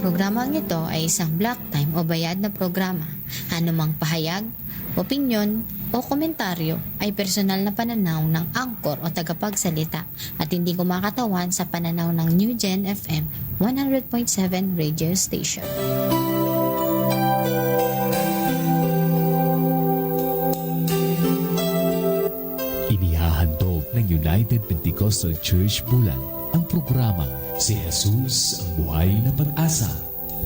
programang ito ay isang block time o bayad na programa. Anumang pahayag, opinyon, o komentaryo ay personal na pananaw ng angkor o tagapagsalita at hindi kumakatawan sa pananaw ng New Gen FM 100.7 radio station. Inihahandog ng United Pentecostal Church Bulan ang programang Si Jesus ang Buhay na Pag-asa.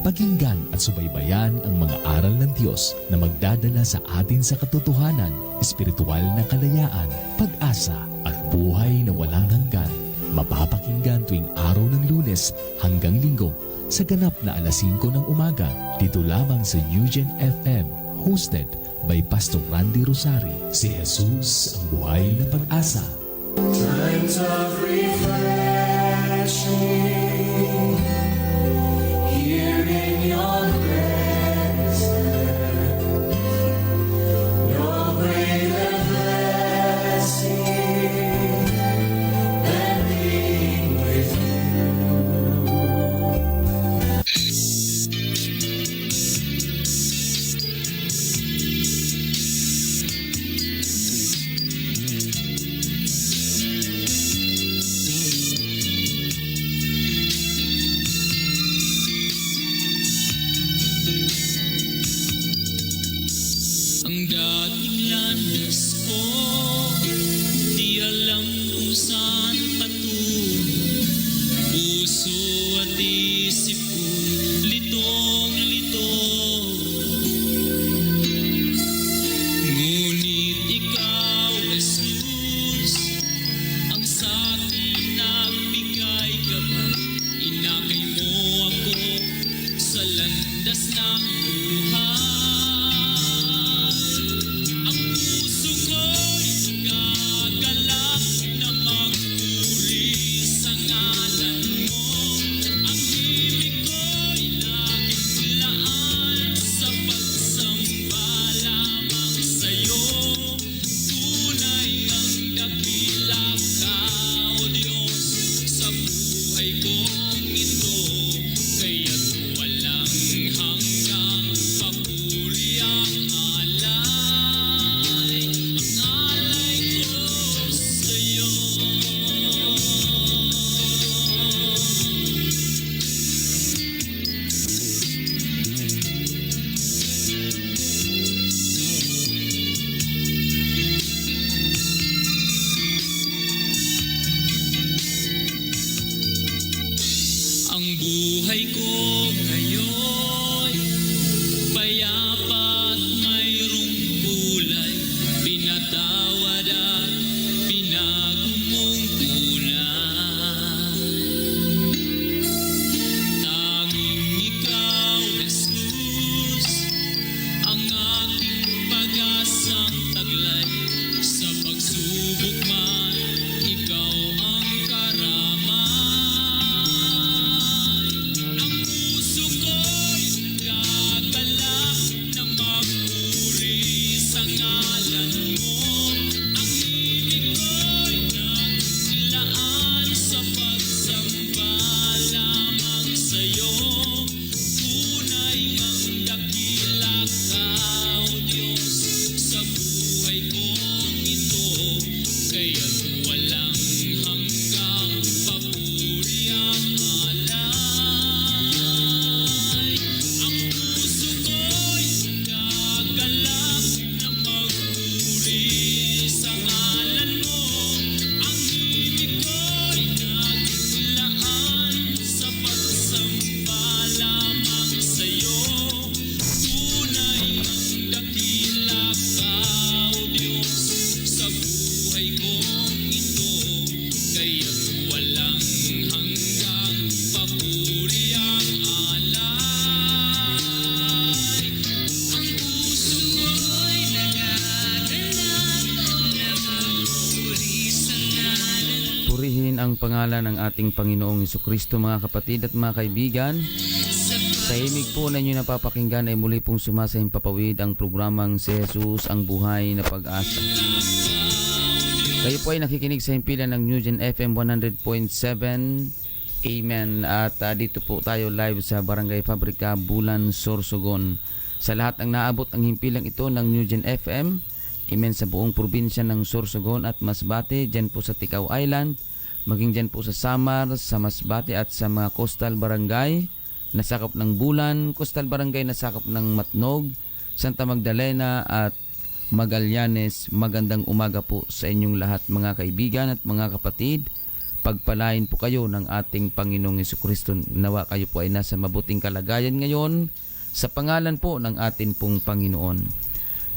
Pakinggan at subaybayan ang mga aral ng Diyos na magdadala sa atin sa katotohanan, espiritual na kalayaan, pag-asa at buhay na walang hanggan. Mapapakinggan tuwing araw ng Lunes hanggang Linggo sa ganap na alas 5 ng umaga dito lamang sa New Gen FM, hosted by Pastor Randy Rosari. Si Jesus ang Buhay na Pag-asa. Times of refreshing, here in your presence, no greater blessing than being with you. Ang dating landas ko, di alam kung saan patungo. Puso at isip ko, litong-lito. Ngunit ikaw, Jesus, ang sa'kin nagbigay gabay. Inakay mo ako sa landas ng buhay. Ang puso ko'y nagagalak na magpuri sa ngalan mo. Ang himig ko'y laging laan sa pagsamba lamang sa'yo. Tunay ang dakila ka, O Diyos, sa buhay kong ito. Kaya't walang hanggang papuri ang alay ko sa'yo. Ang buhay ko ngayon, payapa at mayroong kulay. Pinatawad at binago mong tunay. Tanging ikaw, Jesus, ang aking pag-asang taglay. Sa pagsubok man, ikaw ang karamay. Ang puso ko'y nagagalak na magpuri sa ngalan mo. Ang himig ko'y naglaan sa pagsamba lamang sa'yo. Tunay ang dakila ka, O Diyos, sa buhay kong ito. Kaya't walang hanggang papuri ang alay. Ang puso ko'y nagagalak na magpuri sa ngalan mo. Ang himig ko'y naglaan sa pagsamba lamang sa'yo. Tunay ang dakila ka, O Diyos, sa buhay kong ito. Kaya't walang hanggang papuri ang alay. Ang puso ko'y nagagalak na magpuri sa ngalan mo. Purihin ang pangalan ng ating Panginoong Jesucristo, mga kapatid at mga kaibigan. Sa himig po na inyo napapakinggan ay muli pong sumasahing papawid ang programang Si Jesus ang Buhay na Pag-asa. Kayo po ay nakikinig sa himpilan ng New Gen FM 100.7 Amen. At dito po tayo live sa Barangay Fabrica, Bulan, Sorsogon. Sa lahat ng naabot ang himpilang ito ng New Gen FM, amen, sa buong probinsya ng Sorsogon at Masbate, dyan po sa Ticao Island, maging dyan po sa Samar, sa Masbate at sa mga coastal barangay na sakop ng Bulan, coastal barangay na sakop ng Matnog, Santa Magdalena at Magallanes. Magandang umaga po sa inyong lahat mga kaibigan at mga kapatid. Pagpalain po kayo ng ating Panginoong Jesucristo. Nawa kayo po ay nasa mabuting kalagayan ngayon sa pangalan po ng ating pong Panginoon.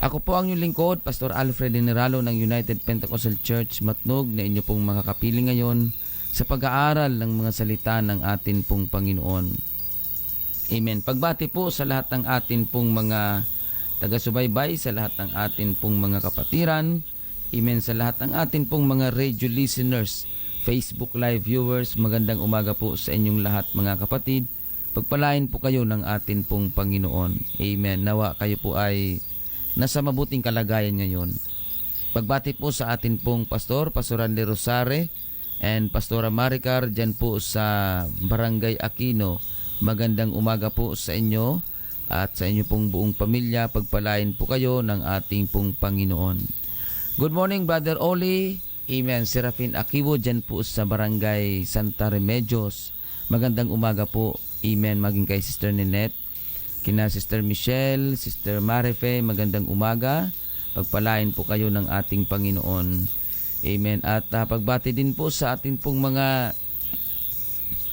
Ako po ang inyong lingkod, Pastor Alfred Generalo ng United Pentecostal Church Matnog, na inyo pong makakapiling ngayon sa pag-aaral ng mga salita ng ating pong Panginoon. Amen. Pagbati po sa lahat ng ating pong mga taga-subaybay, sa lahat ng ating pong mga kapatiran. Amen. Sa lahat ng ating pong mga radio listeners, Facebook Live viewers, magandang umaga po sa inyong lahat mga kapatid. Pagpalain po kayo ng atin pong Panginoon. Amen. Nawa kayo po ay nasa mabuting kalagayan ngayon. Pagbati po sa atin pong Pastor Randy Rosare and Pastora Maricar dyan po sa Barangay Aquino. Magandang umaga po sa inyo at sa inyo pong buong pamilya. Pagpalain po kayo ng ating pong Panginoon. Good morning Brother Oli. Amen. Serafin Akiwo dyan po sa Barangay Santa Remedios. Magandang umaga po. Amen. Maging kay Sister Ninette, kina Sister Michelle, Sister Marife, magandang umaga. Pagpalain po kayo ng ating Panginoon. Amen. At pagbati din po sa ating pong mga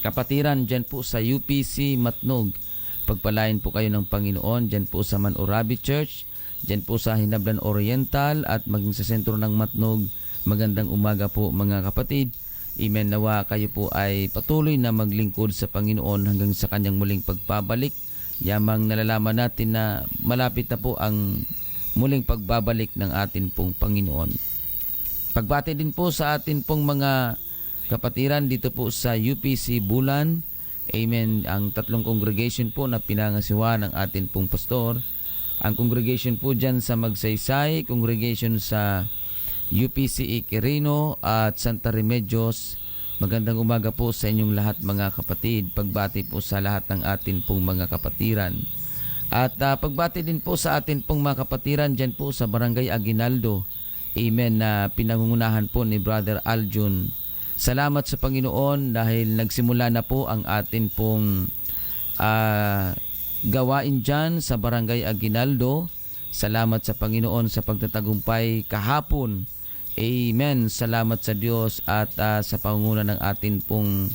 kapatiran dyan po sa UPC Matnog. Pagpalain po kayo ng Panginoon dyan po sa Manurabi Church, dyan po sa Hinablan Oriental at maging sa sentro ng Matnog. Magandang umaga po mga kapatid. Amen. Nawa kayo po ay patuloy na maglingkod sa Panginoon hanggang sa kanyang muling pagpabalik. Yamang nalalaman natin na malapit na po ang muling pagbabalik ng atin pong Panginoon. Pagbati din po sa atin pong mga kapatiran dito po sa UPC Bulan. Amen. Ang tatlong congregation po na pinangasiwa ng atin pong pastor. Ang congregation po dyan sa Magsaysay, congregation sa UPC Quirino at Santa Remedios. Magandang umaga po sa inyong lahat mga kapatid. Pagbati po sa lahat ng atin pong mga kapatiran. At pagbati din po sa atin pong mga kapatiran dyan po sa Barangay Aguinaldo. Amen. Na pinangungunahan po ni Brother Aljun. Salamat sa Panginoon dahil nagsimula na po ang atin pong gawain dyan sa Barangay Aguinaldo. Salamat sa Panginoon sa pagtatagumpay kahapon. Amen. Salamat sa Diyos at sa pangunguna ng atin pong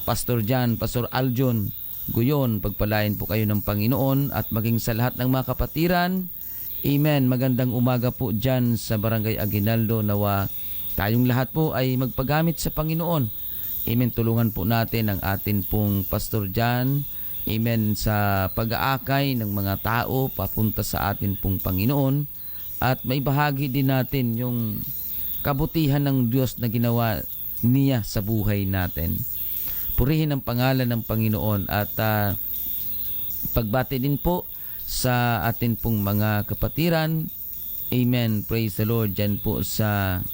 pastor dyan, Pastor Aljon Guyon. Pagpalain po kayo ng Panginoon at maging sa lahat ng mga kapatiran. Amen. Magandang umaga po dyan sa Barangay Aguinaldo. Nawa tayong lahat po ay magpagamit sa Panginoon. Amen. Tulungan po natin ang atin pong pastor dyan. Amen. Sa pag-aakay ng mga tao papunta sa atin pong Panginoon. At may bahagi din natin yung kabutihan ng Diyos na ginawa niya sa buhay natin. Purihin ang pangalan ng Panginoon at pagbati din po sa atin pong mga kapatiran. Amen. Praise the Lord. Diyan po sa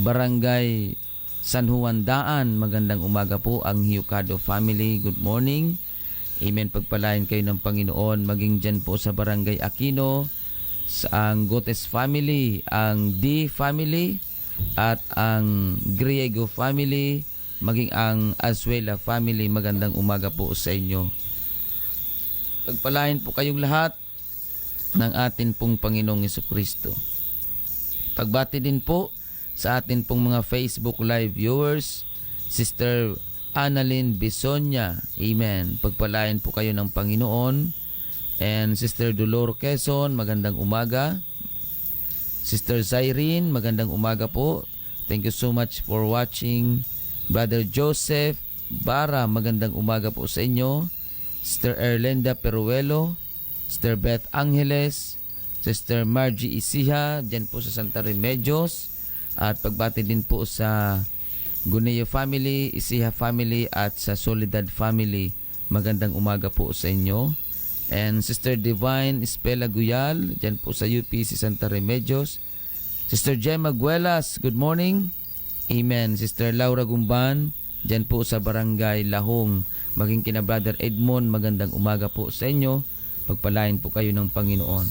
Barangay San Juan Daan. Magandang umaga po ang Hiucado family. Good morning. Amen. Pagpalain kayo ng Panginoon. Maging dyan po sa Barangay Aquino, ang Gotes family, ang D family, at ang Griego family, maging ang Azuela family. Magandang umaga po sa inyo. Pagpalain po kayong lahat ng atin pong Panginoong Jesucristo. Pagbati din po sa atin pong mga Facebook Live viewers, Sister Annalyn Bisonya. Amen. Pagpalain po kayo ng Panginoon. And Sister Dolor Quezon, magandang umaga. Sister Zyrene, magandang umaga po. Thank you so much for watching. Brother Joseph Bara, magandang umaga po sa inyo. Sister Erlenda Peruelo, Sister Beth Angeles, Sister Margie Isiha, dyan po sa Santa Remedios. At pagbati din po sa Guneo family, Isiha family at sa Soledad family. Magandang umaga po sa inyo. And Sister Divine Espela Guyal, dyan po sa UPC Santa Remedios. Sister Gemma Guelas, good morning. Amen. Sister Laura Gumban, dyan po sa Barangay Lahong. Maging kina Brother Edmond, magandang umaga po sa inyo. Pagpalain po kayo ng Panginoon.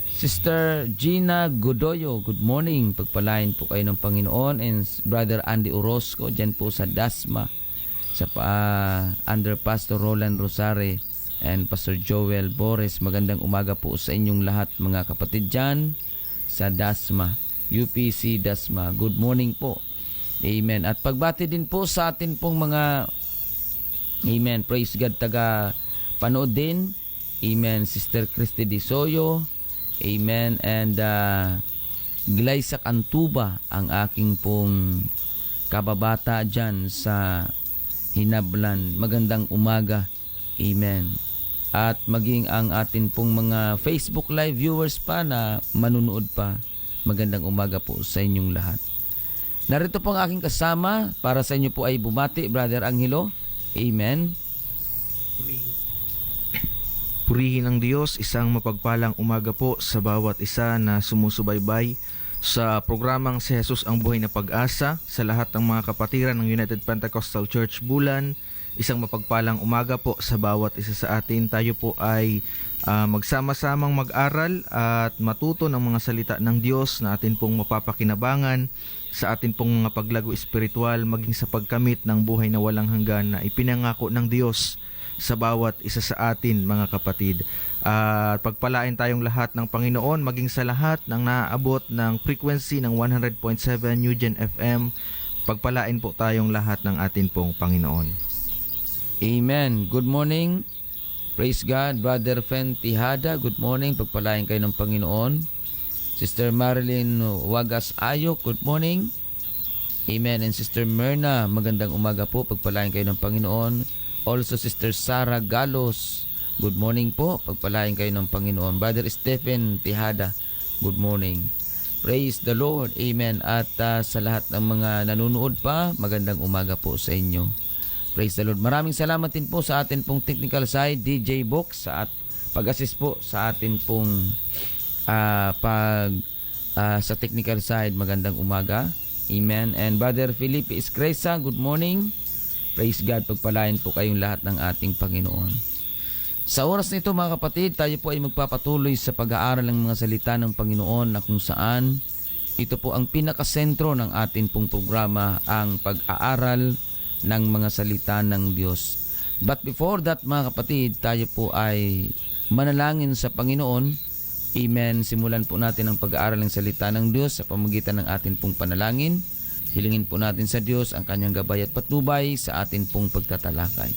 Sister Gina Godoyo, good morning. Pagpalain po kayo ng Panginoon. And Brother Andy Orozco, dyan po sa Dasma, sa under Pastor Roland Rosare and Pastor Joel Bores. Magandang umaga po sa inyong lahat mga kapatid dyan sa Dasma, UPC Dasma. Good morning po. Amen. At pagbati din po sa atin pong mga, amen, praise God, taga panood din. Amen. Sister Christy Disoyo. Amen. And Glyza Cantuba, ang aking pong kababata dyan sa Hinablan. Magandang umaga. Amen. At maging ang atin pong mga Facebook Live viewers pa na manunood pa. Magandang umaga po sa inyong lahat. Narito po ang aking kasama para sa inyo po ay bumati, Brother Angelo. Amen. Purihin ang Diyos, isang mapagpalang umaga po sa bawat isa na sumusubaybay sa programang Si Jesus ang Buhay na Pag-asa. Sa lahat ng mga kapatiran ng United Pentecostal Church Bulan, isang mapagpalang umaga po sa bawat isa sa atin. Tayo po ay magsama-samang mag-aral at matuto ng mga salita ng Diyos na atin pong mapapakinabangan sa atin pong mga paglago espiritual, maging sa pagkamit ng buhay na walang hanggan na ipinangako ng Diyos sa bawat isa sa atin mga kapatid. At pagpalain tayong lahat ng Panginoon, maging sa lahat ng naaabot ng frequency ng 100.7 New Gen FM. Pagpalain po tayong lahat ng atin pong Panginoon. Amen. Good morning. Praise God. Brother Fen Tihada, good morning. Pagpalain kayo ng Panginoon. Sister Marilyn Wagas Ayo, good morning. Amen. And Sister Myrna, magandang umaga po. Pagpalain kayo ng Panginoon. Also Sister Sarah Galos, good morning po. Pagpalain kayo ng Panginoon. Brother Stephen Tihada, good morning. Praise the Lord. Amen. At sa lahat ng mga nanonood pa, magandang umaga po sa inyo. Praise the Lord. Maraming salamat din po sa atin pong technical side, DJ Box, at pag-assist po sa atin pong sa technical side. Magandang umaga. Amen. And Brother Felipe Iscresa, good morning. Praise God. Pagpalain po kayong lahat ng ating Panginoon. Sa oras nito mga kapatid, tayo po ay magpapatuloy sa pag-aaral ng mga salita ng Panginoon na kung saan ito po ang pinakasentro ng atin pong programa, ang pag-aaral ng mga salita ng Diyos. But before that mga kapatid, tayo po ay manalangin sa Panginoon. Amen. Simulan po natin ang pag-aaral ng salita ng Diyos sa pamamagitan ng atin pong panalangin. Hilingin po natin sa Diyos ang kanyang gabay at patnubay sa atin pong pagtatalakay.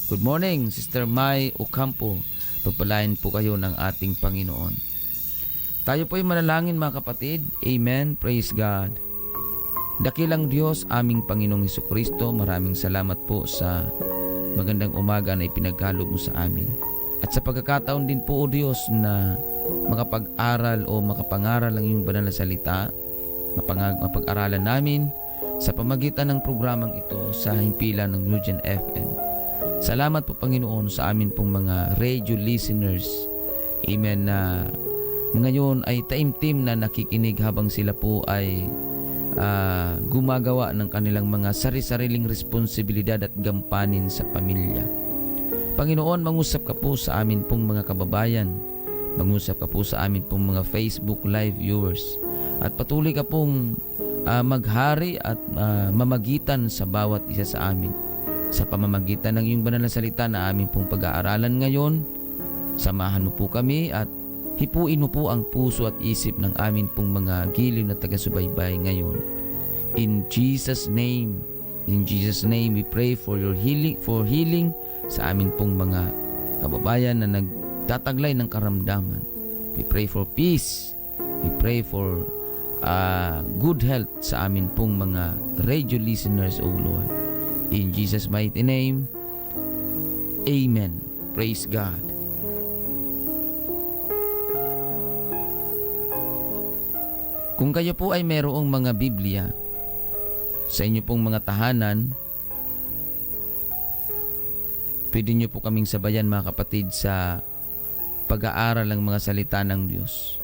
Good morning, Sister Mai Ocampo. Pagpalain po kayo ng ating Panginoon. Tayo po ay manalangin mga kapatid. Amen. Praise God. Dakilang Diyos, aming Panginoong Hesukristo, maraming salamat po sa magandang umaga na ipinagkaloob mo sa amin. At sa pagkakataon din po, O Diyos, na makapag-aral o makapangaral ang iyong banal na salita, mapag-aralan namin sa pamagitan ng programang ito sa himpilan ng New Gen FM. Salamat po Panginoon sa amin pong mga radio listeners. Amen. Na ngayon ay taimtim na nakikinig habang sila po ay gumagawa ng kanilang mga sari-sariling responsibilidad at gampanin sa pamilya. Panginoon, mangusap ka po sa amin pong mga kababayan. Mangusap ka po sa amin pong mga Facebook Live viewers. At patuloy ka pong maghari at mamagitan sa bawat isa sa amin. Sa pamamagitan ng iyong banal na salita na amin pong pag-aaralan ngayon, samahan mo po kami at hipuin mo po ang puso at isip ng amin pong mga giliw na taga-subaybay ngayon. In Jesus' name we pray for your healing sa amin pong mga kababayan na nagtataglay ng karamdaman. We pray for peace. We pray for good health sa amin pong mga radio listeners, O Lord. In Jesus' mighty name, Amen. Praise God. Kung kayo po ay mayroong mga Biblia sa inyo pong mga tahanan, pwede nyo po kaming sabayan mga kapatid sa pag-aaral ng mga salita ng Diyos.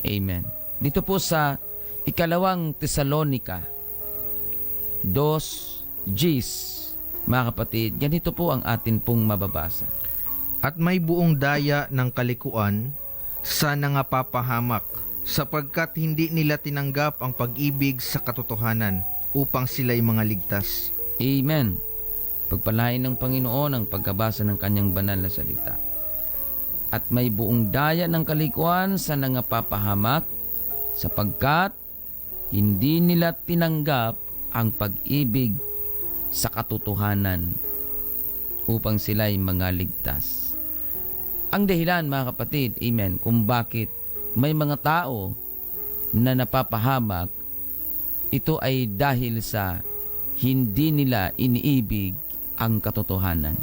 Amen. Dito po sa 2 Tesalonica, dos Gs. Mga kapatid, ganito po ang atin pong mababasa. At may buong daya ng kalikuan sa nangapapahamak, sapagkat hindi nila tinanggap ang pag-ibig sa katotohanan upang sila'y mga ligtas. Amen. Pagpalain ng Panginoon ang pagkabasa ng kanyang banal na salita. At may buong daya ng kalikuan sa nangapapahamak, sapagkat hindi nila tinanggap ang pag-ibig sa katotohanan upang sila'y mga ligtas. Ang dahilan, mga kapatid, amen, kung bakit may mga tao na napapahamak, ito ay dahil sa hindi nila iniibig ang katotohanan.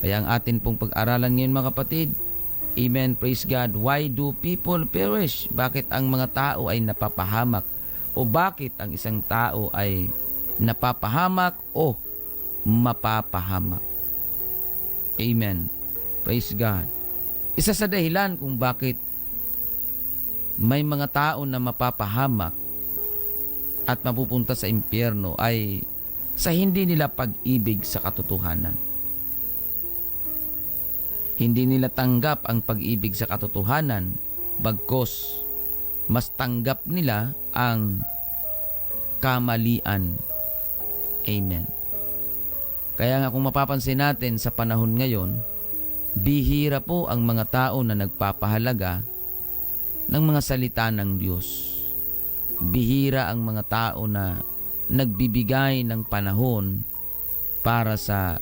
Kaya ang atin pong pag-aralan ngayon, mga kapatid, amen, praise God, why do people perish? Bakit ang mga tao ay napapahamak? O bakit ang isang tao ay napapahamak o mapapahamak? Amen. Praise God. Isa sa dahilan kung bakit may mga tao na mapapahamak at mapupunta sa impyerno ay sa hindi nila pag-ibig sa katotohanan. Hindi nila tanggap ang pag-ibig sa katotohanan, bagkus mas tanggap nila ang kamalian. Amen. Kaya nga kung mapapansin natin sa panahon ngayon, bihira po ang mga tao na nagpapahalaga ng mga salita ng Diyos. Bihira ang mga tao na nagbibigay ng panahon para sa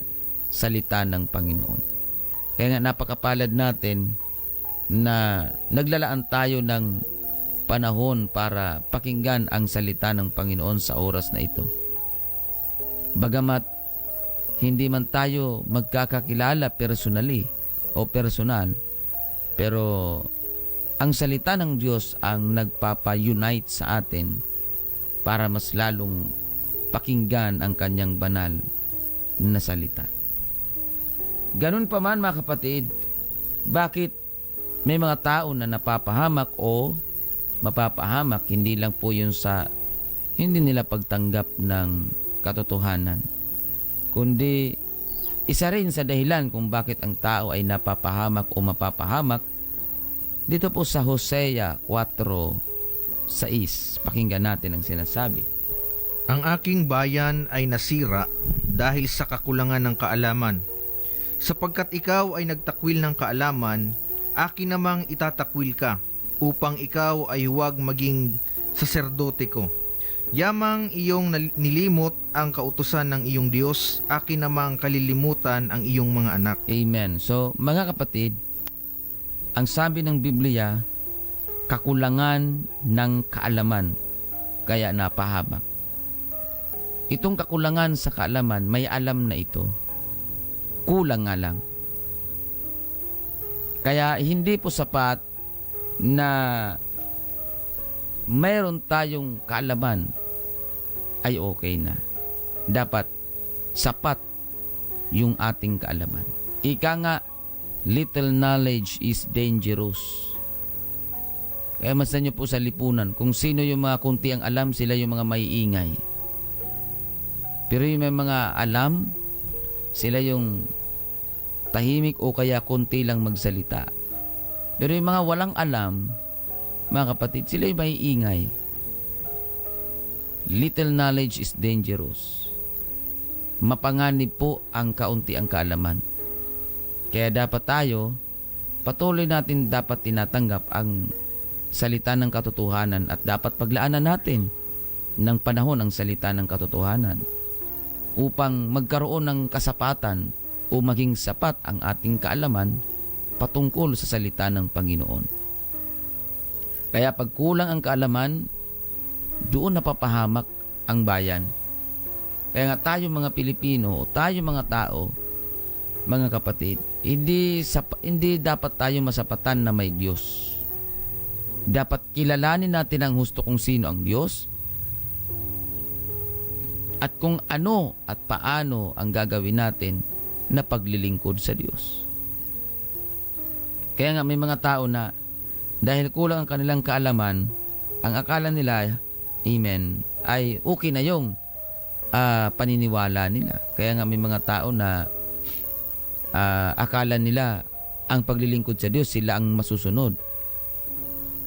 salita ng Panginoon. Kaya nga napakapalad natin na naglalaan tayo ng panahon para pakinggan ang salita ng Panginoon sa oras na ito. Bagamat hindi man tayo magkakakilala personally o personal, pero ang salita ng Diyos ang nagpapa-unite sa atin para mas lalong pakinggan ang kanyang banal na salita. Ganun pa man, mga kapatid, bakit may mga tao na napapahamak o mapapahamak, hindi lang po yun sa hindi nila pagtanggap ng katotohanan, kundi isa rin sa dahilan kung bakit ang tao ay napapahamak o mapapahamak dito po sa Hosea 4:6. Pakinggan natin ang sinasabi. Ang aking bayan ay nasira dahil sa kakulangan ng kaalaman. Sapagkat ikaw ay nagtakwil ng kaalaman, akin namang itatakwil ka, upang ikaw ay huwag maging saserdote ko. Yamang iyong nilimot ang kautusan ng iyong Diyos, akin namang kalilimutan ang iyong mga anak. Amen. So, mga kapatid, ang sabi ng Biblia, kakulangan ng kaalaman, kaya napahamak. Itong kakulangan sa kaalaman, may alam na ito. Kulang nga lang. Kaya hindi po sapat na mayroon tayong kaalaman ay okay na. Dapat sapat yung ating kaalaman. Ika nga, little knowledge is dangerous. Kaya masan nyo po sa lipunan, kung sino yung mga kunti ang alam, sila yung mga maiingay. Pero yung may mga alam, sila yung tahimik o kaya kunti lang magsalita. Pero yung mga walang alam, mga kapatid, sila yung maiingay. Little knowledge is dangerous. Mapanganib po ang kaunti ang kaalaman. Kaya dapat tayo, patuloy natin dapat tinatanggap ang salita ng katotohanan at dapat paglaanan natin ng panahon ang salita ng katotohanan upang magkaroon ng kasapatan o maging sapat ang ating kaalaman patungkol sa salita ng Panginoon. Kaya pag kulang ang kaalaman, doon napapahamak ang bayan. Kaya nga tayo mga Pilipino o tayo mga tao, mga kapatid, hindi dapat tayo masapatan na may Diyos. Dapat kilalanin natin ang husto kung sino ang Diyos at kung ano at paano ang gagawin natin na paglilingkod sa Diyos. Kaya nga may mga tao na dahil kulang ang kanilang kaalaman, ang akala nila, amen, ay okay na yung paniniwala nila. Kaya nga may mga tao na akala nila ang paglilingkod sa Diyos sila ang masusunod.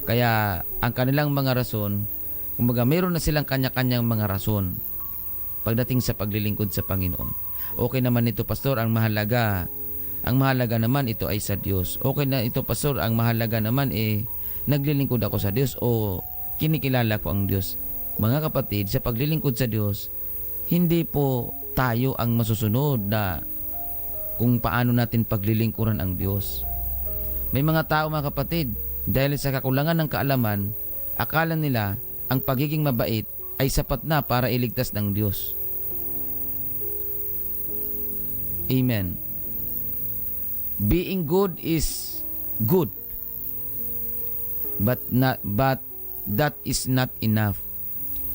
Kaya ang kanilang mga rason, kumbaga mayroon na silang kanya-kanyang mga rason pagdating sa paglilingkod sa Panginoon. Okay naman ito, pastor, ang mahalaga naman ito ay sa Diyos. Okay na ito, pastor, ang mahalaga naman naglilingkod ako sa Diyos o kinikilala ko ang Diyos. Mga kapatid, sa paglilingkod sa Diyos, hindi po tayo ang masusunod na kung paano natin paglilingkuran ang Diyos. May mga tao, mga kapatid, dahil sa kakulangan ng kaalaman, akala nila ang pagiging mabait ay sapat na para iligtas ng Diyos. Amen. Being good is good, but that is not enough.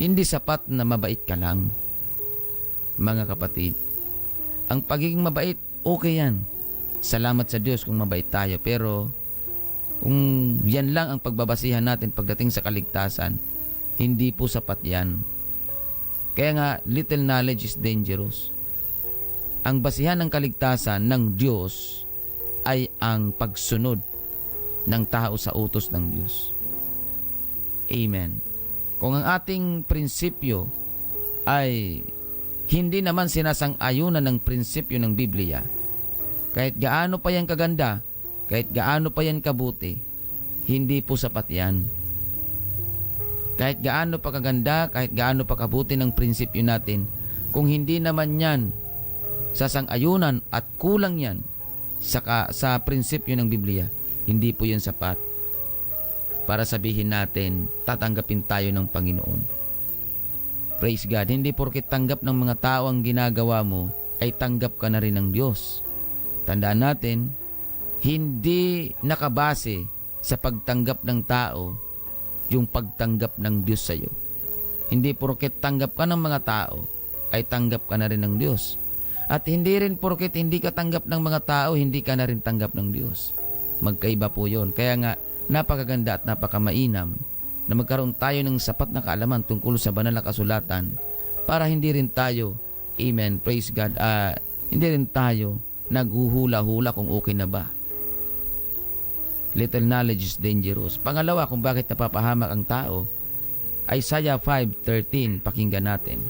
Hindi sapat na mabait ka lang, mga kapatid. Ang pagiging mabait, okay yan. Salamat sa Diyos kung mabait tayo. Pero kung yan lang ang pagbabasihan natin pagdating sa kaligtasan, hindi po sapat yan. Kaya nga, little knowledge is dangerous. Ang basihan ng kaligtasan ng Diyos ay ang pagsunod ng tao sa utos ng Diyos. Amen. Kung ang ating prinsipyo ay hindi naman sinasang-ayunan ng prinsipyo ng Biblia, kahit gaano pa yan kaganda, kahit gaano pa yan kabuti, hindi po sapat yan. Kahit gaano pa kaganda, kahit gaano pa kabuti ng prinsipyo natin, kung hindi naman yan sasang-ayunan at kulang yan sa prinsipyo ng Biblia, hindi po yan sapat para sabihin natin tatanggapin tayo ng Panginoon. Praise God. Hindi porket tanggap ng mga tao ang ginagawa mo ay tanggap ka na rin ng Diyos. Tandaan natin, hindi nakabase sa pagtanggap ng tao yung pagtanggap ng Diyos sa iyo. Hindi porket tanggap ka ng mga tao ay tanggap ka na rin ng Diyos. At hindi rin porket hindi ka tanggap ng mga tao, hindi ka na rin tanggap ng Diyos. Magkaiba po yun. Kaya nga, napakaganda at napakamainam na magkaroon tayo ng sapat na kaalaman tungkol sa banal na kasulatan para hindi rin tayo, amen, praise God, hindi rin tayo naghuhula-hula kung okay na ba. Little knowledge is dangerous. Pangalawa, kung bakit napapahamak ang tao, Isaiah 5:13, pakinggan natin.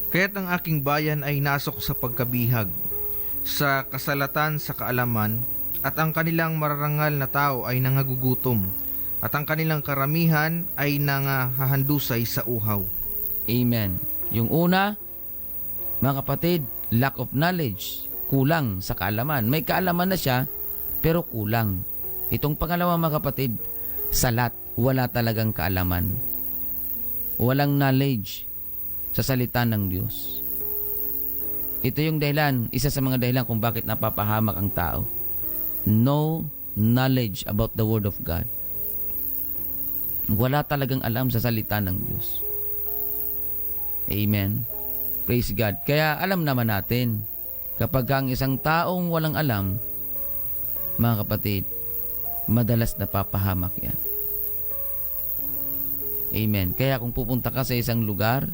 Kaya't ang aking bayan ay nasok sa pagkabihag, sa kasalatan sa kaalaman, at ang kanilang mararangal na tao ay nangagugutom, at ang kanilang karamihan ay nangahahandusay sa uhaw. Amen. Yung una, mga kapatid, lack of knowledge, kulang sa kaalaman. May kaalaman na siya, pero kulang. Itong pangalawa, mga kapatid, salat, wala talagang kaalaman. Walang knowledge sa salita ng Diyos. Ito yung dahilan, isa sa mga dahilan kung bakit napapahamak ang tao. No knowledge about the Word of God. Wala talagang alam sa salita ng Diyos. Amen. Praise God. Kaya alam naman natin, kapag ang isang taong walang alam, mga kapatid, madalas napapahamak yan. Amen. Kaya kung pupunta ka sa isang lugar,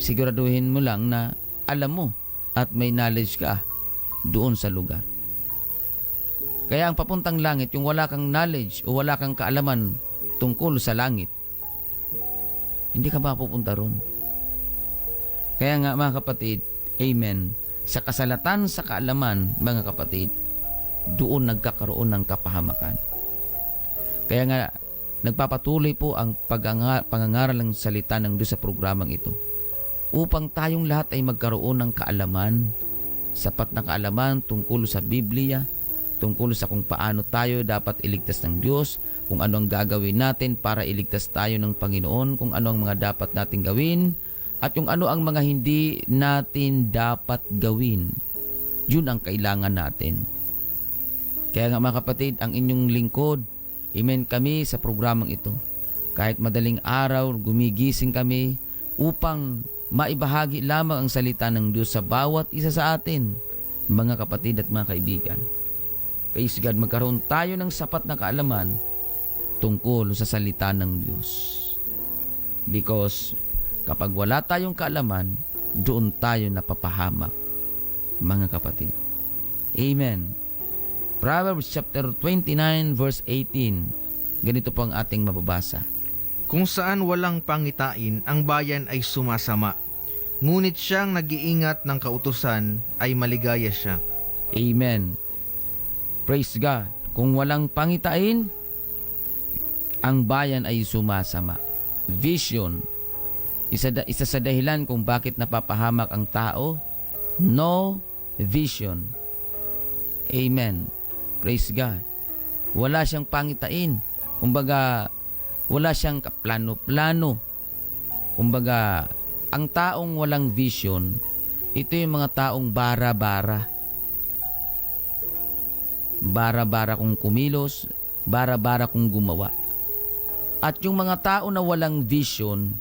siguraduhin mo lang na alam mo at may knowledge ka doon sa lugar. Kaya ang papuntang langit, yung wala kang knowledge o wala kang kaalaman tungkol sa langit, hindi ka mapupunta ron. Kaya nga, mga kapatid, amen, sa kasalatan sa kaalaman, mga kapatid, doon nagkakaroon ng kapahamakan. Kaya nga, nagpapatuloy po ang pangangaral ng salita ng Diyos sa programang ito upang tayong lahat ay magkaroon ng kaalaman, sapat na kaalaman tungkol sa Biblia, tungkol sa kung paano tayo dapat iligtas ng Diyos, kung ano ang gagawin natin para iligtas tayo ng Panginoon, kung ano ang mga dapat natin gawin, at yung ano ang mga hindi natin dapat gawin. Yun ang kailangan natin. Kaya nga, mga kapatid, ang inyong lingkod, amen, kami sa programang ito. Kahit madaling araw, gumigising kami upang maibahagi lamang ang salita ng Diyos sa bawat isa sa atin, mga kapatid at mga kaibigan. Praise God, magkaroon tayo ng sapat na kaalaman tungkol sa salita ng Diyos. Because kapag wala tayong kaalaman, doon tayo napapahamak, mga kapatid. Amen. Proverbs chapter 29 verse 18. Ganito po ang ating mababasa. Kung saan walang pangitain, ang bayan ay sumasama. Ngunit siyang nag-iingat ng kautusan ay maligaya siya. Amen. Praise God. Kung walang pangitain, ang bayan ay sumasama. Vision. Isa sa dahilan kung bakit napapahamak ang tao, no vision. Amen. Praise God. Wala siyang pangitain. Kumbaga, wala siyang kaplano-plano. Kumbaga, ang taong walang vision, ito yung mga taong bara-bara. Bara-bara kung kumilos, bara-bara kung gumawa. At yung mga tao na walang vision,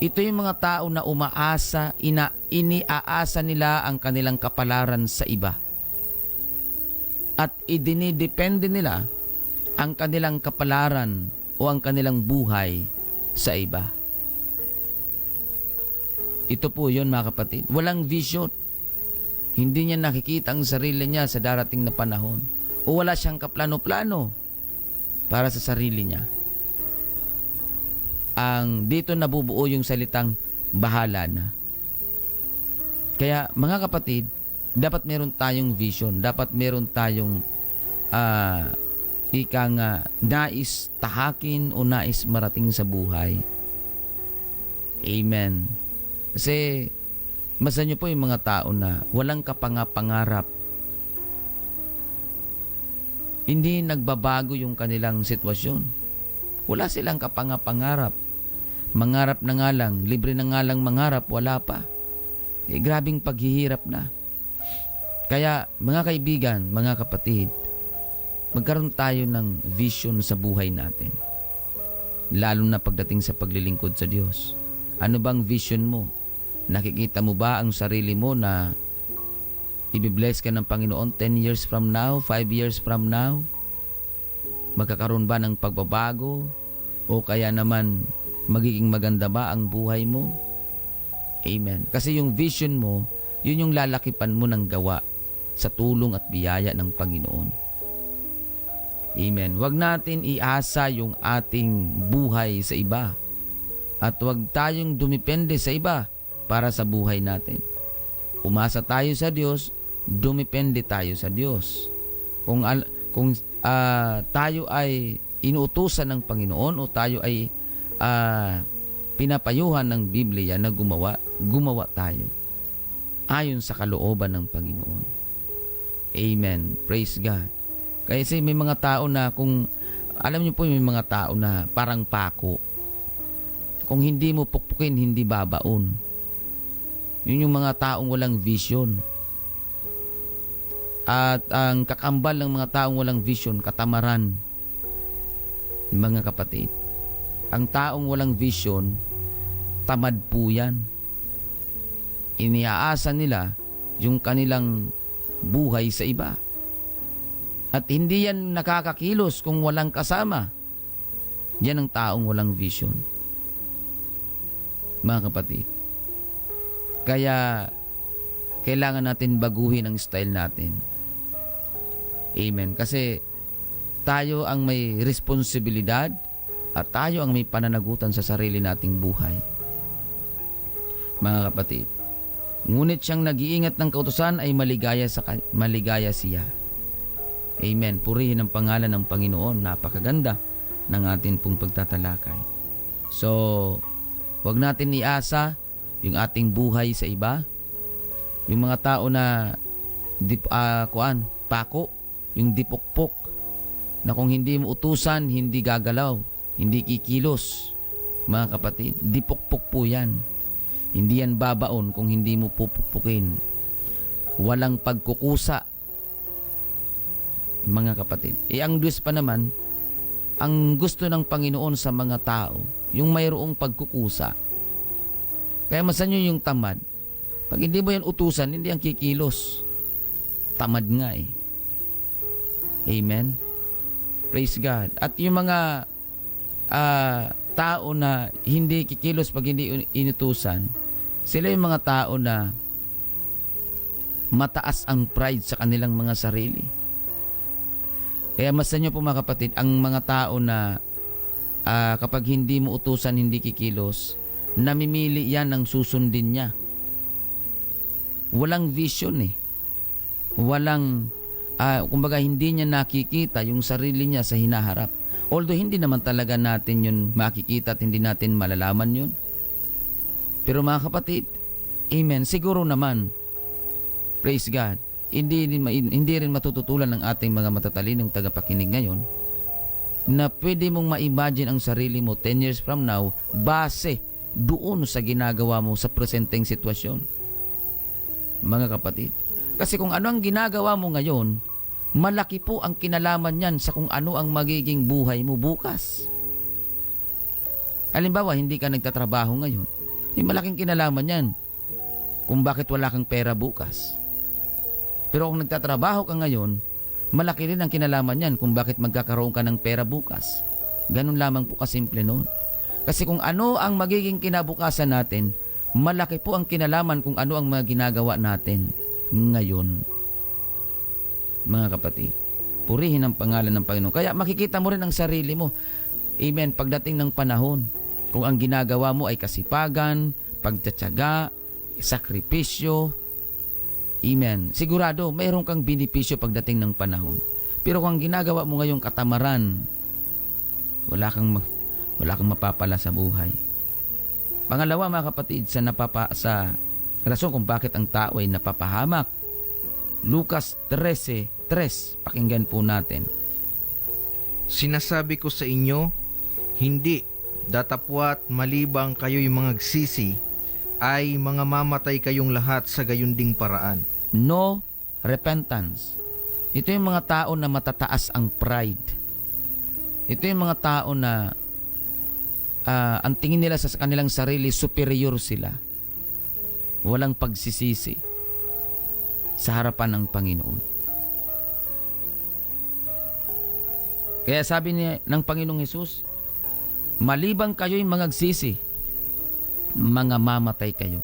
ito yung mga tao na umaasa, iniaasa nila ang kanilang kapalaran sa iba. At idinidepende nila ang kanilang kapalaran o ang kanilang buhay sa iba. Ito po yun, mga kapatid. Walang vision. Hindi niya nakikita ang sarili niya sa darating na panahon. O wala siyang kaplano-plano para sa sarili niya. Dito nabubuo yung salitang bahala na. Kaya mga kapatid, dapat meron tayong vision. Dapat meron tayong nais tahakin o nais marating sa buhay. Amen. Kasi masan niyo po yung mga tao na walang kapangarap. Hindi nagbabago yung kanilang sitwasyon. Wala silang kapangarap. Mangarap na nga lang, libre na nga lang mangarap, wala pa. Grabing paghihirap na. Kaya mga kaibigan, mga kapatid, magkaroon tayo ng vision sa buhay natin. Lalo na pagdating sa paglilingkod sa Diyos. Ano bang vision mo? Nakikita mo ba ang sarili mo na ibibless ka ng Panginoon 10 years from now, 5 years from now? Magkakaroon ba ng pagbabago? O kaya naman magiging maganda ba ang buhay mo? Amen. Kasi yung vision mo, yun yung lalakipan mo ng gawa sa tulong at biyaya ng Panginoon. Amen. Huwag natin iasa yung ating buhay sa iba. At huwag tayong dumipende sa iba para sa buhay natin. Umasa tayo sa Diyos, dumipende tayo sa Diyos. Kung tayo ay inuutusan ng Panginoon o tayo ay pinapayuhan ng Biblia na gumawa tayo ayon sa kalooban ng Panginoon. Amen. Praise God. Kasi may mga tao na alam niyo po, may mga tao na parang pako. Kung hindi mo pukpukin, hindi babaon. Yun yung mga taong walang vision. At ang kakambal ng mga taong walang vision, katamaran. Mga kapatid, ang taong walang vision, tamad po yan. Iniaasa nila yung kanilang buhay sa iba. At hindi yan nakakakilos kung walang kasama. Yan ang taong walang vision. Mga kapatid, kaya kailangan natin baguhin ang style natin. Amen. Kasi tayo ang may responsibilidad at tayo ang may pananagutan sa sarili nating buhay. Mga kapatid, ngunit siyang nag-iingat ng kautusan ay maligaya siya. Amen. Purihin ang pangalan ng Panginoon. Napakaganda ng atin pong pagtatalakay. So, wag natin iasa yung ating buhay sa iba. Yung mga tao na pako, yung dipokpok, na kung hindi mo utusan, hindi gagalaw, hindi kikilos. Mga kapatid, dipokpok po yan. Hindi yan babaon kung hindi mo pupukpukin. Walang pagkukusa. Mga kapatid, ang Diyos pa naman, ang gusto ng Panginoon sa mga tao, yung mayroong pagkukusa. Kaya masan nyo yung tamad. Pag hindi mo yan utusan, hindi yan kikilos. Tamad nga eh. Amen. Praise God. At yung mga tao na hindi kikilos pag hindi inutusan, Sila yung mga tao na mataas ang pride sa kanilang mga sarili. Kaya masan nyo po mga kapatid, ang mga tao na kapag hindi mo utusan, hindi kikilos, namimili yan ng susundin niya. Walang vision eh. Walang, kumbaga hindi niya nakikita yung sarili niya sa hinaharap. Although hindi naman talaga natin yun makikita at hindi natin malalaman yun. Pero mga kapatid, amen, siguro naman, praise God, hindi rin matututulan ng ating mga matatalinong tagapakinig ngayon na pwede mong ma-imagine ang sarili mo 10 years from now base doon sa ginagawa mo sa presenteng sitwasyon. Mga kapatid, kasi kung ano ang ginagawa mo ngayon, malaki po ang kinalaman niyan sa kung ano ang magiging buhay mo bukas. Halimbawa, hindi ka nagtatrabaho ngayon, malaking kinalaman yan kung bakit wala kang pera bukas. Pero kung nagtatrabaho ka ngayon, malaki rin ang kinalaman yan kung bakit magkakaroon ka ng pera bukas. Ganun lamang po kasimple noon. Kasi kung ano ang magiging kinabukasan natin, malaki po ang kinalaman kung ano ang mga ginagawa natin ngayon. Mga kapatid, purihin ang pangalan ng Panginoon. Kaya makikita mo rin ang sarili mo. Amen. Pagdating ng panahon, kung ang ginagawa mo ay kasipagan, pagtsatsaga, sakripisyo, amen, sigurado mayroon kang benepisyo pagdating ng panahon. Pero kung ang ginagawa mo ngayong katamaran, wala kang mapapala sa buhay. Pangalawa mga kapatid, sa rason kung bakit ang tao ay napapahamak, Lucas 13:3, pakinggan po natin. Sinasabi ko sa inyo, hindi, datapwat malibang kayo'y mga nagsisi, ay mga mamatay kayong lahat sa gayunding paraan. No repentance. Ito yung mga tao na matataas ang pride. Ito yung mga tao na ang tingin nila sa kanilang sarili, superior sila. Walang pagsisisi sa harapan ng Panginoon. Kaya sabi ng Panginoong Hesus, malibang kayo'y mga nagsisi, mga mamatay kayo.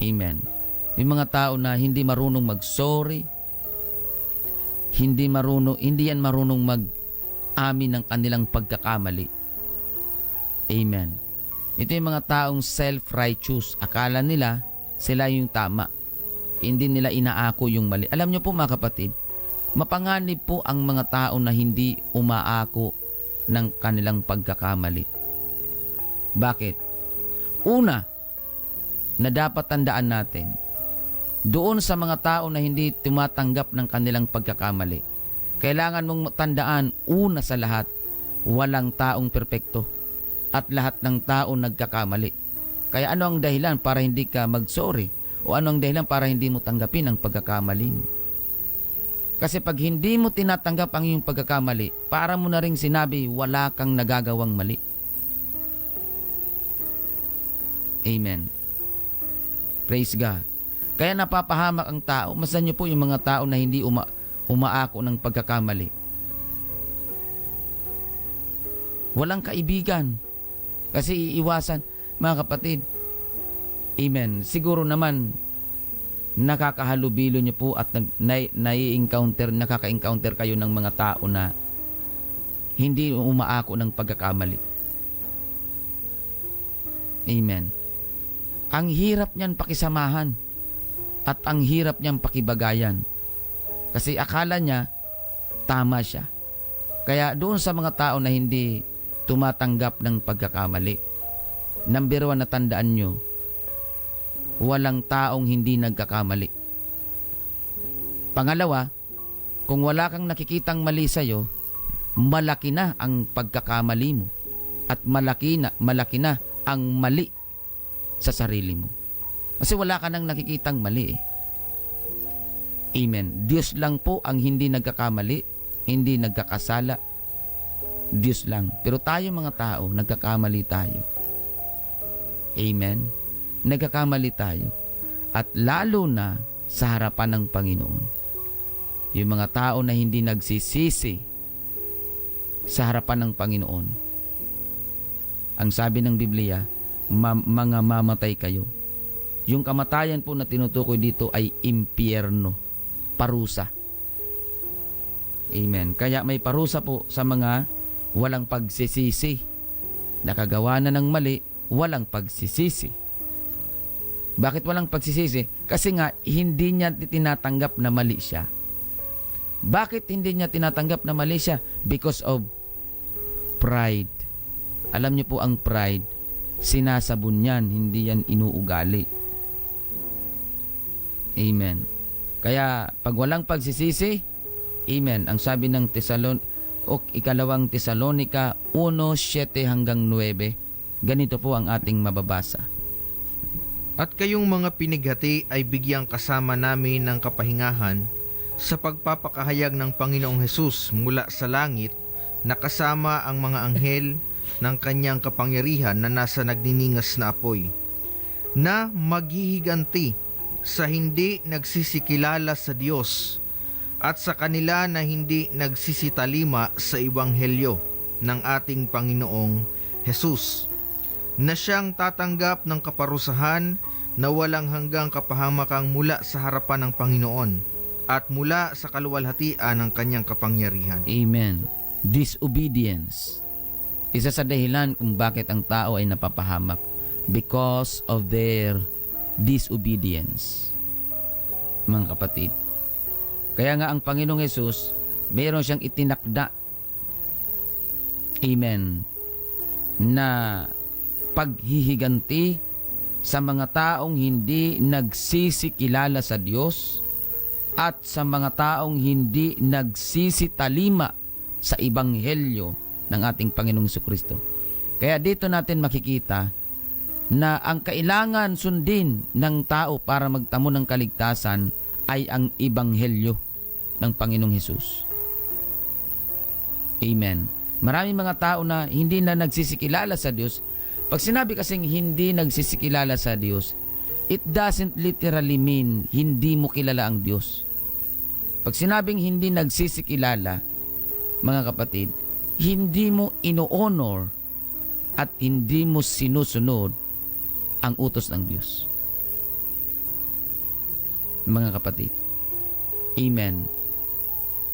Amen. Yung mga tao na hindi marunong mag-sorry, hindi yan marunong mag-amin ng kanilang pagkakamali. Amen. Ito yung mga taong self-righteous. Akala nila sila yung tama. Hindi nila inaako yung mali. Alam niyo po mga kapatid, mapanganib po ang mga tao na hindi umaako ng kanilang pagkakamali. Bakit? Una, na dapat tandaan natin, doon sa mga tao na hindi tumatanggap ng kanilang pagkakamali, kailangan mong tandaan, una sa lahat, walang taong perpekto at lahat ng tao nagkakamali. Kaya ano ang dahilan para hindi ka mag-sorry? O ano ang dahilan para hindi mo tanggapin ang pagkakamali mo? Kasi pag hindi mo tinatanggap ang iyong pagkakamali, para mo na rin sinabi, wala kang nagagawang mali. Amen. Praise God. Kaya napapahamak ang tao. Masan niyo po yung mga tao na hindi umaako ng pagkakamali. Walang kaibigan. Kasi iiwasan, mga kapatid. Amen. Siguro naman, nakakahalubilo niyo po at nakaka-encounter kayo ng mga tao na hindi umaako ng pagkakamali. Amen. Ang hirap niyan pakisamahan at ang hirap niyan pakibagayan. Kasi akala niya tama siya. Kaya doon sa mga tao na hindi tumatanggap ng pagkakamali, number 1 na tandaan nyo, walang taong hindi nagkakamali. Pangalawa, kung wala kang nakikitang mali sa'yo, malaki na ang pagkakamali mo at malaki na ang mali sa sarili mo. Kasi wala ka nang nakikitang mali eh. Amen. Diyos lang po ang hindi nagkakamali, hindi nagkakasala. Diyos lang. Pero tayo mga tao, nagkakamali tayo. Amen. Nagkakamali tayo. At lalo na sa harapan ng Panginoon. Yung mga tao na hindi nagsisisi sa harapan ng Panginoon. Ang sabi ng Biblia, mga mamatay kayo. Yung kamatayan po na tinutukoy dito ay impyerno, parusa. Amen. Kaya may parusa po sa mga walang pagsisisi. Nakagawa na ng mali, walang pagsisisi. Bakit walang pagsisisi? Kasi nga hindi niya tinatanggap na mali siya. Bakit hindi niya tinatanggap na mali siya? Because of pride. Alam niyo po ang pride, sinasabon yan, hindi yan inuugali. Amen. Kaya pag walang pagsisisi, amen, ang sabi ng ikalawang Tesalonika 1:7 hanggang 9, ganito po ang ating mababasa. At kayong mga pinighati ay bigyang kasama namin ng kapahingahan sa pagpapakahayag ng Panginoong Hesus mula sa langit, na kasama ang mga anghel ng kanyang kapangyarihan na nasa nagniningas na apoy, na maghihiganti sa hindi nagsisikilala sa Diyos at sa kanila na hindi nagsisitalima sa ebanghelyo ng ating Panginoong Hesus, na siyang tatanggap ng kaparusahan na walang hanggang kapahamakang mula sa harapan ng Panginoon at mula sa kaluwalhatian ng kanyang kapangyarihan. Amen. Disobedience. Isa sa dahilan kung bakit ang tao ay napapahamak, because of their disobedience. Mga kapatid. Kaya nga ang Panginoong Hesus, meron siyang itinakda. Amen. Na paghihiganti sa mga taong hindi nagsisikilala sa Diyos at sa mga taong hindi nagsisitalima sa ebanghelyo ng ating Panginoong Jesucristo. Kaya dito natin makikita na ang kailangan sundin ng tao para magtamo ng kaligtasan ay ang ebanghelyo ng Panginoong Hesus. Amen. Maraming mga tao na hindi na nagsisikilala sa Diyos. Pag sinabi kasing hindi nagsisikilala sa Diyos, it doesn't literally mean hindi mo kilala ang Diyos. Pag sinabing hindi nagsisikilala, mga kapatid, hindi mo ino-honor at hindi mo sinusunod ang utos ng Diyos. Mga kapatid. Amen.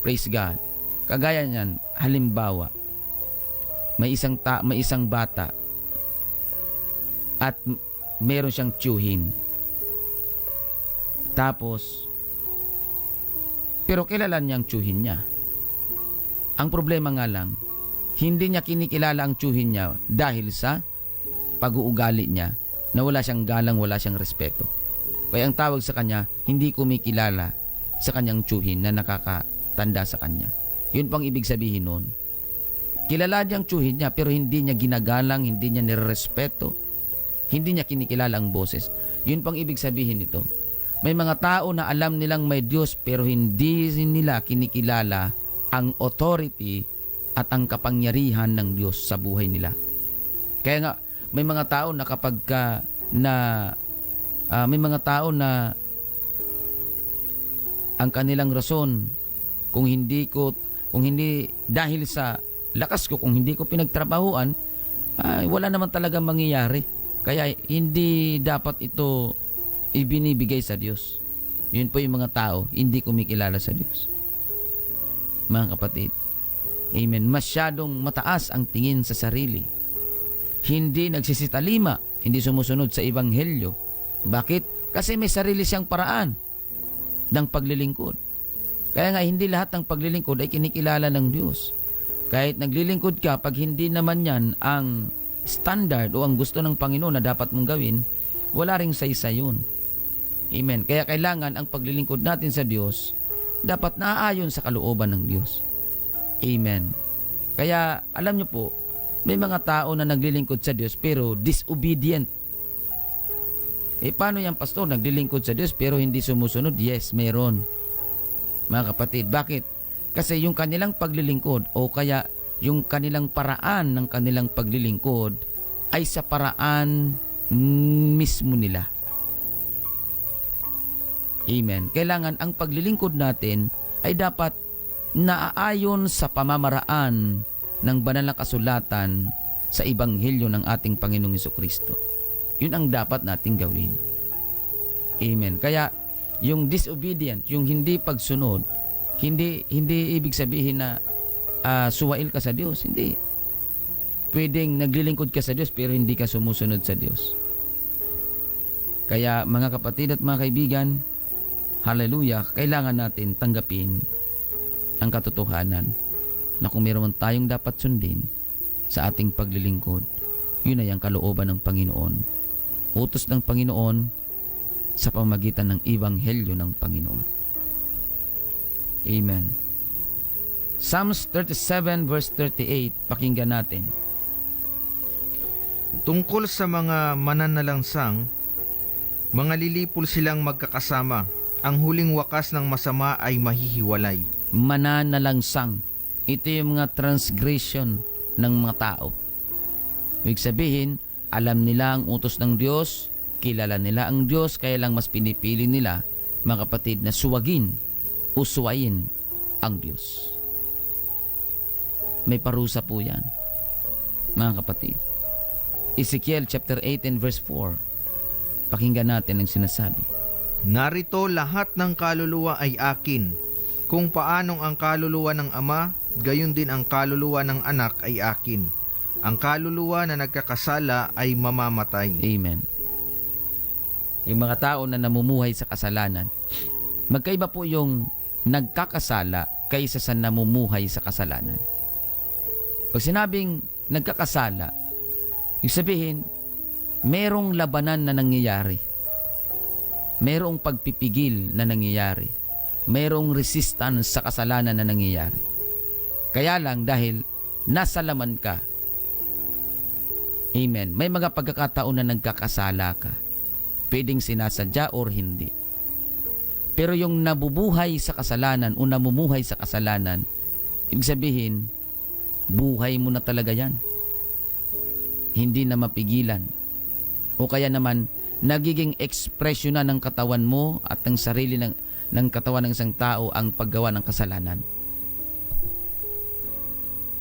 Praise God. Kagaya niyan, halimbawa, may isang bata at meron siyang tiyuhin. Tapos, pero kilala niya ang tiyuhin niya. Ang problema nga lang, hindi niya kinikilala ang tiyuhin niya dahil sa pag-uugali niya na wala siyang galang, wala siyang respeto. Kaya ang tawag sa kanya, hindi kumikilala sa kanyang tiyuhin na nakakatanda sa kanya. Yun pang ibig sabihin nun. Kilala niya ang tiyuhin niya pero hindi niya ginagalang, hindi niya nirerespeto, hindi niya kinikilala ang boses. Yun pang ibig sabihin nito. May mga tao na alam nilang may Diyos pero hindi nila kinikilala ang authority at ang kapangyarihan ng Diyos sa buhay nila. Kaya nga, may mga tao na kapag may mga tao na ang kanilang rason kung hindi dahil sa lakas ko, kung hindi ko pinagtrabahuan, wala naman talaga mangyayari. Kaya hindi dapat ito ibinibigay sa Diyos. Yun po yung mga tao hindi kumikilala sa Diyos. Mga kapatid, amen, masyadong mataas ang tingin sa sarili. Hindi nagsisitalima, hindi sumusunod sa ebanghelyo. Bakit? Kasi may sarili siyang paraan ng paglilingkod. Kaya nga hindi lahat ng paglilingkod ay kinikilala ng Diyos. Kahit naglilingkod ka, pag hindi naman yan ang standard o ang gusto ng Panginoon na dapat mong gawin, wala ring saysay yun. Amen. Kaya kailangan ang paglilingkod natin sa Diyos dapat naaayon sa kalooban ng Diyos. Amen. Kaya alam niyo po, may mga tao na naglilingkod sa Diyos pero disobedient. Paano yan, pastor? Naglilingkod sa Diyos pero hindi sumusunod? Yes, meron. Mga kapatid, bakit? Kasi yung kanilang paglilingkod o kaya yung kanilang paraan ng kanilang paglilingkod ay sa paraan mismo nila. Amen. Kailangan ang paglilingkod natin ay dapat naaayon sa pamamaraan ng banal na kasulatan sa ebanghelyo ng ating Panginoong Jesucristo. Yun ang dapat nating gawin. Amen. Kaya yung disobedient, yung hindi pagsunod, hindi ibig sabihin na suwail ka sa Diyos. Hindi. Pwedeng naglilingkod ka sa Diyos pero hindi ka sumusunod sa Diyos. Kaya mga kapatid at mga kaibigan, hallelujah, kailangan natin tanggapin ang katotohanan na kung meron tayong dapat sundin sa ating paglilingkod, yun ay ang kalooban ng Panginoon. Utos ng Panginoon sa pamagitan ng Ebanghelyo ng Panginoon. Amen. Psalms 37 verse 38, pakinggan natin. Tungkol sa mga mananalangsang, mga lilipol silang magkakasama. Ang huling wakas ng masama ay mahihiwalay. Mananalangsang. Ito yung mga transgression ng mga tao. Ibig sabihin, alam nila ang utos ng Diyos, kilala nila ang Diyos, kaya lang mas pinipili nila, mga kapatid, na suwagin o suwayin ang Diyos. May parusa po yan, mga kapatid. Ezekiel chapter 18 verse 4. Pakinggan natin ang sinasabi. Narito lahat ng kaluluwa ay akin. Kung paanong ang kaluluwa ng ama, gayon din ang kaluluwa ng anak ay akin. Ang kaluluwa na nagkakasala ay mamamatay. Amen. Yung mga tao na namumuhay sa kasalanan, magkaiba po yung nagkakasala kaysa sa namumuhay sa kasalanan. Pag sinabing nagkakasala, ibig sabihin, merong labanan na nangyayari. Merong pagpipigil na nangyayari. Merong resistance sa kasalanan na nangyayari. Kaya lang dahil nasa laman ka, amen, may mga pagkakataon na nagkakasala ka. Pwedeng sinasadya or hindi. Pero yung nabubuhay sa kasalanan o namumuhay sa kasalanan, ibig sabihin, buhay mo na talaga yan. Hindi na mapigilan. O kaya naman, nagiging ekspresyon na ng katawan mo at ng sarili ng katawan ng isang tao ang paggawa ng kasalanan.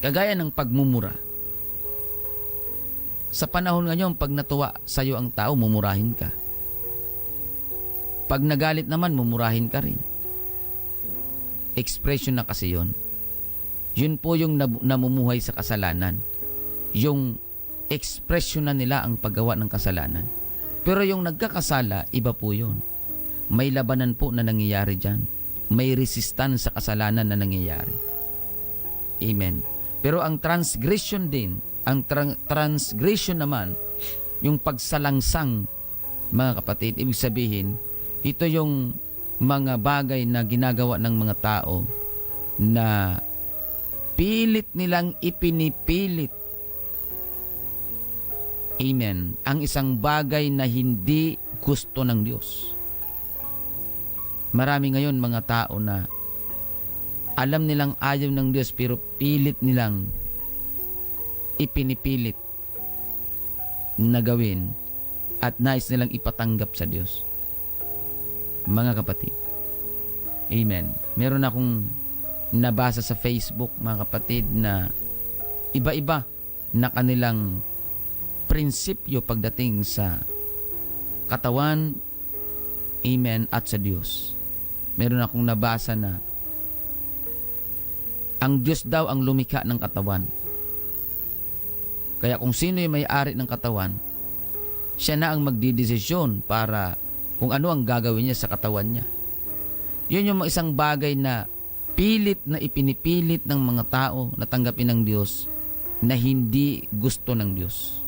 Kagaya ng pagmumura. Sa panahon ngayon, pag natuwa sa'yo ang tao, mumurahin ka. Pag nagalit naman, mumurahin ka rin. Expression na kasi yun. Yun po yung namumuhay sa kasalanan. Yung expression na nila ang paggawa ng kasalanan. Pero yung nagkakasala, iba po yun. May labanan po na nangyayari dyan. May resistance sa kasalanan na nangyayari. Amen. Pero ang transgression din, ang transgression naman, yung pagsalangsang, mga kapatid, ibig sabihin, ito yung mga bagay na ginagawa ng mga tao na pilit nilang ipinipilit. Amen. Ang isang bagay na hindi gusto ng Diyos. Marami ngayon mga tao na alam nilang ayaw ng Diyos pero pilit nilang ipinipilit na gawin at nais nilang ipatanggap sa Diyos. Mga kapatid. Amen. Meron akong nabasa sa Facebook, mga kapatid, na iba-iba na kanilang prinsipyo pagdating sa katawan, amen, at sa Diyos. Meron akong nabasa na ang Diyos daw ang lumikha ng katawan. Kaya kung sino yung may-ari ng katawan, siya na ang magdidesisyon para kung ano ang gagawin niya sa katawan niya. Yun yung isang bagay na pilit na ipinipilit ng mga tao na tanggapin ng Diyos na hindi gusto ng Diyos.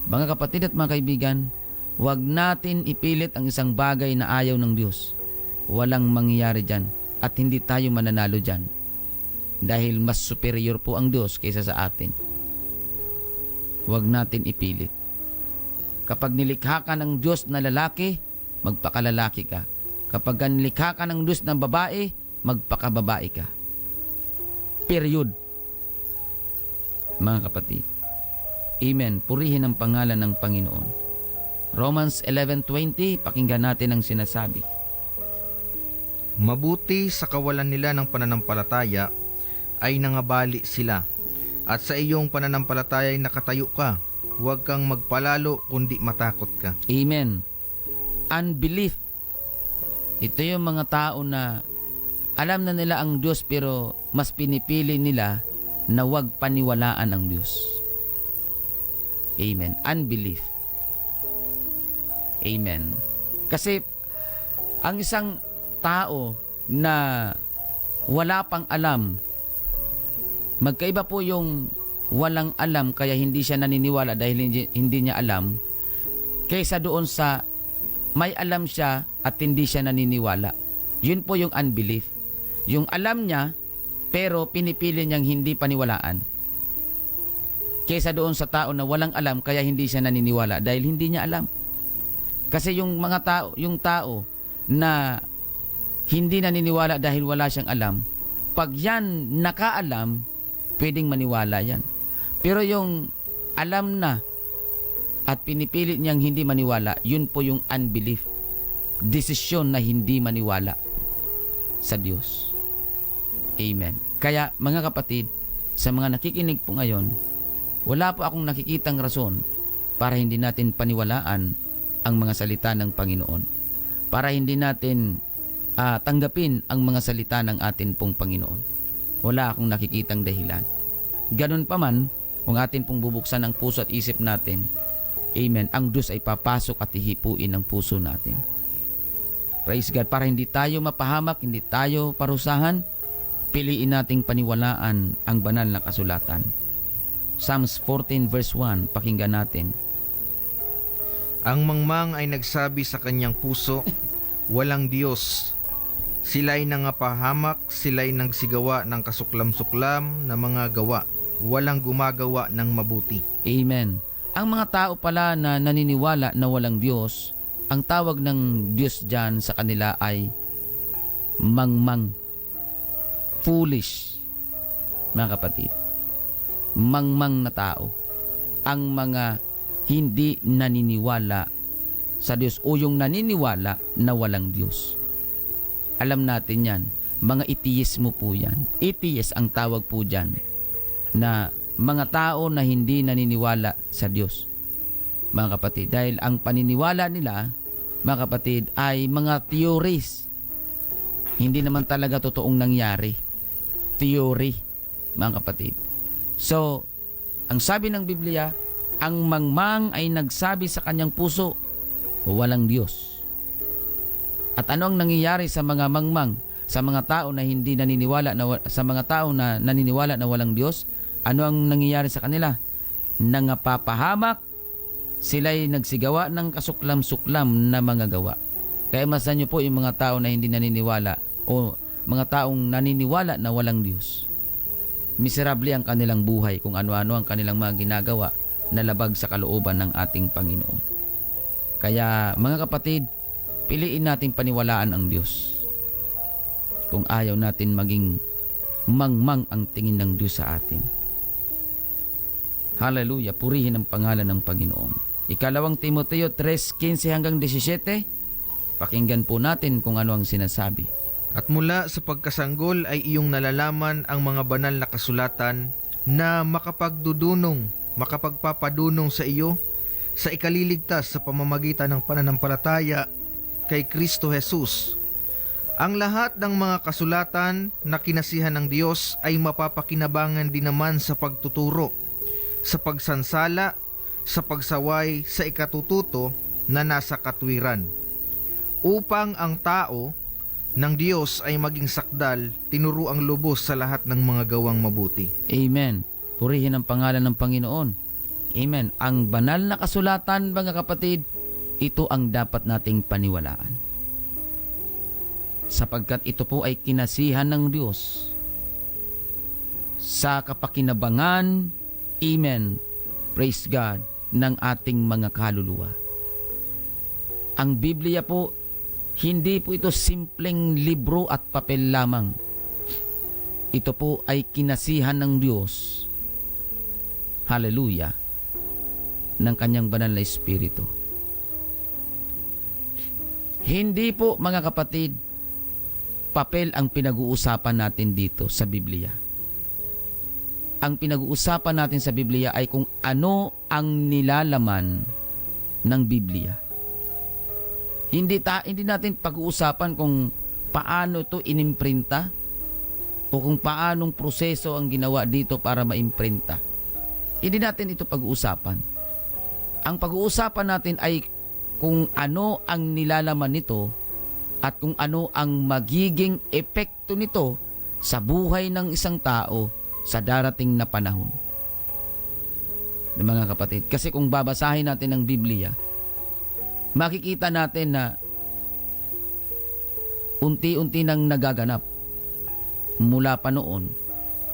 Mga kapatid at mga kaibigan, huwag natin ipilit ang isang bagay na ayaw ng Diyos. Walang mangyayari dyan at hindi tayo mananalo dyan dahil mas superior po ang Diyos kaysa sa atin. Huwag natin ipilit. Kapag nilikha ka ng Diyos na lalaki, magpakalalaki ka. Kapag nilikha ka ng Diyos na babae, magpakababae ka. Period. Mga kapatid. Amen. Purihin ang pangalan ng Panginoon. Romans 11:20, pakinggan natin ang sinasabi. Mabuti sa kawalan nila ng pananampalataya ay nangabali sila, at sa iyong pananampalataya ay nakatayo ka. huwag kang magpalalo kundi matakot ka. Amen. Unbelief. Ito yung mga tao na alam na nila ang Diyos pero mas pinipili nila na huwag paniwalaan ang Diyos. Amen. Unbelief. Amen. Kasi ang isang tao na wala pang alam, magkaiba po yung walang alam kaya hindi siya naniniwala dahil hindi niya alam, kaysa doon sa may alam siya at hindi siya naniniwala. Yun po yung unbelief. Yung alam niya pero pinipili niyang hindi paniwalaan, kaysa doon sa tao na walang alam kaya hindi siya naniniwala dahil hindi niya alam. Kasi yung tao na hindi naniniwala dahil wala siyang alam, pag yan nakaalam, pwedeng maniwala yan. Pero yung alam na at pinipilit niyang hindi maniwala, yun po yung unbelief. Desisyon na hindi maniwala sa Diyos. Amen. Kaya mga kapatid, sa mga nakikinig po ngayon, wala po akong nakikitang rason para hindi natin paniwalaan ang mga salita ng Panginoon. Para hindi natin tanggapin ang mga salita ng atin pong Panginoon. Wala akong nakikitang dahilan. Ganun pa man, kung atin pong bubuksan ang puso at isip natin, amen, ang Diyos ay papasok at hihipuin ang puso natin. Praise God. Para hindi tayo mapahamak, hindi tayo parusahan, piliin nating paniwalaan ang banal na kasulatan. Psalms 14 verse 1, pakinggan natin. Ang mangmang ay nagsabi sa kanyang puso, walang Diyos. Sila'y nangapahamak, sila'y nagsigawa ng kasuklam-suklam na mga gawa. Walang gumagawa ng mabuti. Amen. Ang mga tao pala na naniniwala na walang Diyos, ang tawag ng Diyos dyan sa kanila ay mangmang. Foolish, mga kapatid. Mangmang na tao. Ang mga hindi naniniwala sa Diyos o yung naniniwala na walang Diyos. Alam natin yan. Mga atheismo po yan. Atheist ang tawag po dyan, na mga tao na hindi naniniwala sa Diyos, mga kapatid. Dahil ang paniniwala nila, mga kapatid, ay mga theories. Hindi naman talaga totoong nangyari. Theory, mga kapatid. So, ang sabi ng Biblia, ang mangmang ay nagsabi sa kanyang puso, walang Diyos. At ano ang nangyayari sa mga mangmang, sa mga tao na hindi naniniwala sa mga tao na naniniwala na walang Diyos? Ano ang nangyayari sa kanila? Nangapapahamak, sila'y nagsigawa ng kasuklam-suklam na mga gawa. Kaya masan niyo po yung mga tao na hindi naniniwala o mga taong naniniwala na walang Diyos. Miserable ang kanilang buhay kung ano-ano ang kanilang mga ginagawa na labag sa kalooban ng ating Panginoon. Kaya mga kapatid, piliin nating paniwalaan ang Diyos. Kung ayaw natin maging mangmang ang tingin ng Diyos sa atin. Hallelujah, purihin ang pangalan ng Panginoon. Ikalawang Timoteo 3:15 hanggang 17, pakinggan po natin kung ano ang sinasabi. At mula sa pagkasanggol ay iyong nalalaman ang mga banal na kasulatan na makapagpapadunong sa iyo sa ikaliligtas sa pamamagitan ng pananampalataya kay Kristo Jesus. Ang lahat ng mga kasulatan na kinasihan ng Diyos ay mapapakinabangan din naman sa pagtuturo, sa pagsansala, sa pagsaway, sa ikatututo na nasa katwiran, upang ang tao ng Diyos ay maging sakdal, tinuruang lubos sa lahat ng mga gawang mabuti. Amen. Purihin ang pangalan ng Panginoon. Amen. Ang banal na kasulatan, mga kapatid, ito ang dapat nating paniwalaan. Sapagkat ito po ay kinasihan ng Diyos sa kapakinabangan, amen, praise God, ng ating mga kaluluwa. Ang Biblia po, hindi po ito simpleng libro at papel lamang. Ito po ay kinasihan ng Diyos, hallelujah, ng kanyang banal na Espiritu. Hindi po, mga kapatid, papel ang pinag-uusapan natin dito sa Biblia. ang pinag-uusapan natin sa Biblia ay kung ano ang nilalaman ng Biblia. Hindi natin pag-uusapan kung paano ito inimprinta o kung paanong proseso ang ginawa dito para maimprinta. Hindi natin ito pag-uusapan. Ang pag-uusapan natin ay kung ano ang nilalaman nito at kung ano ang magiging epekto nito sa buhay ng isang tao sa darating na panahon. Mga kapatid, kasi kung babasahin natin ang Biblia, makikita natin na unti-unti nang nagaganap mula pa noon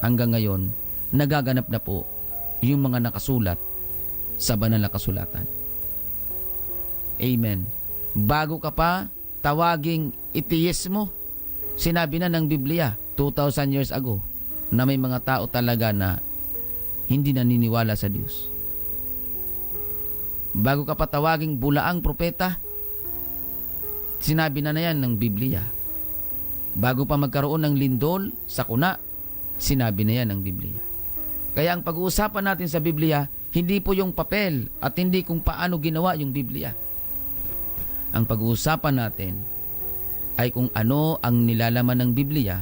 hanggang ngayon, nagaganap na po yung mga nakasulat sa banal na kasulatan. Amen. Bago ka pa tawaging atheismo, sinabi na ng Biblia 2,000 years ago na may mga tao talaga na hindi naniniwala sa Diyos. Bago ka pa tawaging bulaang propeta, sinabi na yan ng Biblia. Bago pa magkaroon ng lindol sa kuna, sinabi na yan ng Biblia. Kaya ang pag-uusapan natin sa Biblia, hindi po yung papel at hindi kung paano ginawa yung Biblia. Ang pag-uusapan natin ay kung ano ang nilalaman ng Biblia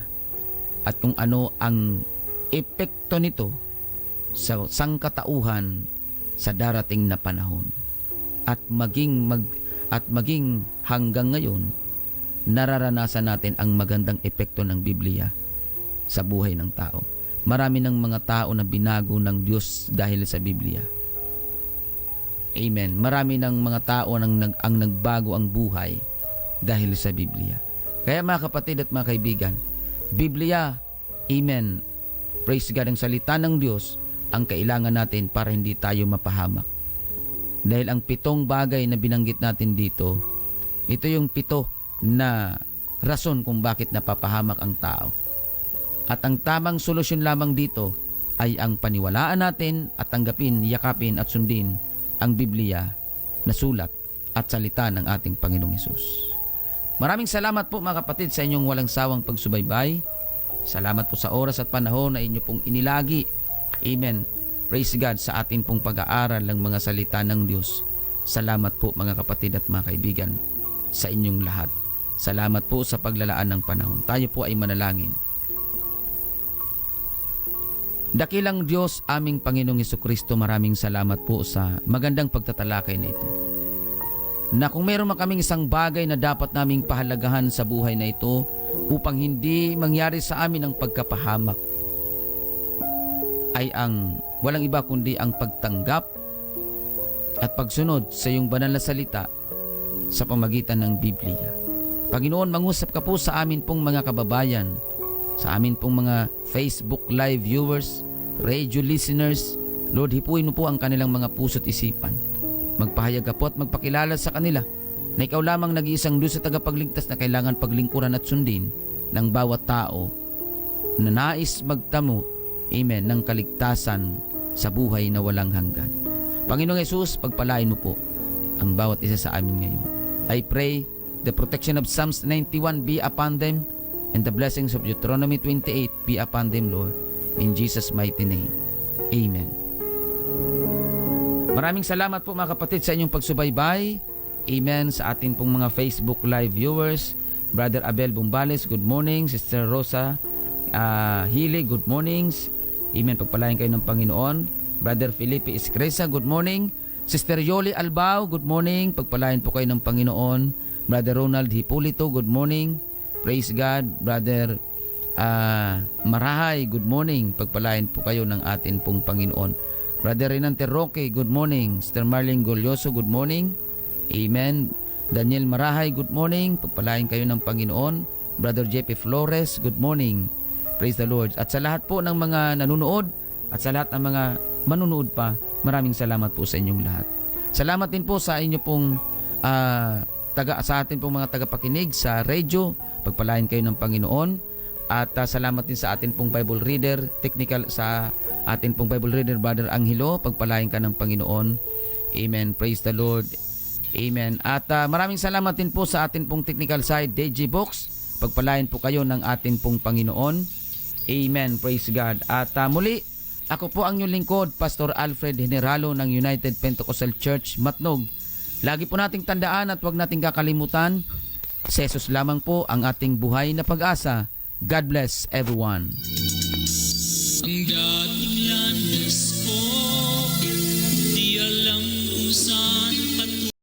at kung ano ang epekto nito sa sangkatauhan sa darating na panahon. At maging hanggang ngayon, nararanasan natin ang magandang epekto ng Biblia sa buhay ng tao. Marami ng mga tao na binago ng Diyos dahil sa Biblia. Amen. Marami ng mga tao ang nagbago ang buhay dahil sa Biblia. Kaya mga kapatid at mga kaibigan, Biblia, amen, praise God, ang salita ng Diyos ang kailangan natin para hindi tayo mapahamak. Dahil ang 7 bagay na binanggit natin dito, ito yung 7 na rason kung bakit napapahamak ang tao. At ang tamang solusyon lamang dito ay ang paniwalaan natin at tanggapin, yakapin at sundin ang Biblia na sulat at salita ng ating Panginoong Hesus. Maraming salamat po mga kapatid sa inyong walang sawang pagsubaybay. Salamat po sa oras at panahon na inyo pong inilagi. Amen. Praise God sa atin pong pag-aaral ng mga salita ng Diyos. Salamat po mga kapatid at mga kaibigan sa inyong lahat. Salamat po sa paglalaan ng panahon. Tayo po ay manalangin. Dakilang Diyos, aming Panginoong Hesukristo, maraming salamat po sa magandang pagtatalakay na ito. Na kung meron man kaming isang bagay na dapat naming pahalagahan sa buhay na ito upang hindi mangyari sa amin ang pagkapahamak, ay ang walang iba kundi ang pagtanggap at pagsunod sa iyong banal na salita sa pamagitan ng Biblia. Panginoon, mangusap ka po sa amin pong mga kababayan, sa amin pong mga Facebook Live viewers, radio listeners. Lord, hipuin mo po ang kanilang mga puso't isipan. Magpahayag ka po at magpakilala sa kanila na ikaw lamang nag-iisang Diyos sa tagapagligtas na kailangan paglingkuran at sundin ng bawat tao na nais magtamo, amen, ng kaligtasan sa buhay na walang hanggan. Panginoong Hesus, pagpalain mo po ang bawat isa sa amin ngayon. I pray the protection of Psalms 91 be upon them and the blessings of Deuteronomy 28 be upon them, Lord. In Jesus' mighty name. Amen. Maraming salamat po mga kapatid sa inyong pagsubaybay. Amen. Sa atin pong mga Facebook Live viewers, Brother Abel Bumbales, good morning. Sister Rosa Hili, good mornings. Amen. Pagpalain kayo ng Panginoon. Brother Felipe Iscresa, good morning. Sister Yoli Albao, good morning. Pagpalain po kayo ng Panginoon. Brother Ronald Hipolito, good morning. Praise God. Brother Marahay, good morning. Pagpalain po kayo ng atin pong Panginoon. Brother Renante Roque, good morning. Sister Marlene Golyoso, good morning. Amen. Daniel Marahay, good morning. Pagpalain kayo ng Panginoon. Brother JP Flores, good morning. Praise the Lord. At sa lahat po ng mga nanonood at sa lahat ng mga manunood pa, maraming salamat po sa inyong lahat. Salamat din po sa inyo pong sa atin pong mga tagapakinig sa radio. Pagpalain kayo ng Panginoon. At salamat din sa atin pong Bible reader, technical sa atin pong Bible reader, Brother Angelo. Pagpalain ka ng Panginoon. Amen. Praise the Lord. Amen. At maraming salamat din po sa atin pong technical side, DJ Box. Pagpalain po kayo ng atin pong Panginoon. Amen. Praise God. At muli, Ako po ang inyong lingkod, Pastor Alfred Generalo ng United Pentecostal Church, Matnog. Lagi po nating tandaan at huwag nating kakalimutan, si Jesus lamang po ang ating buhay na pag-asa. God bless everyone. Ang dating landas ko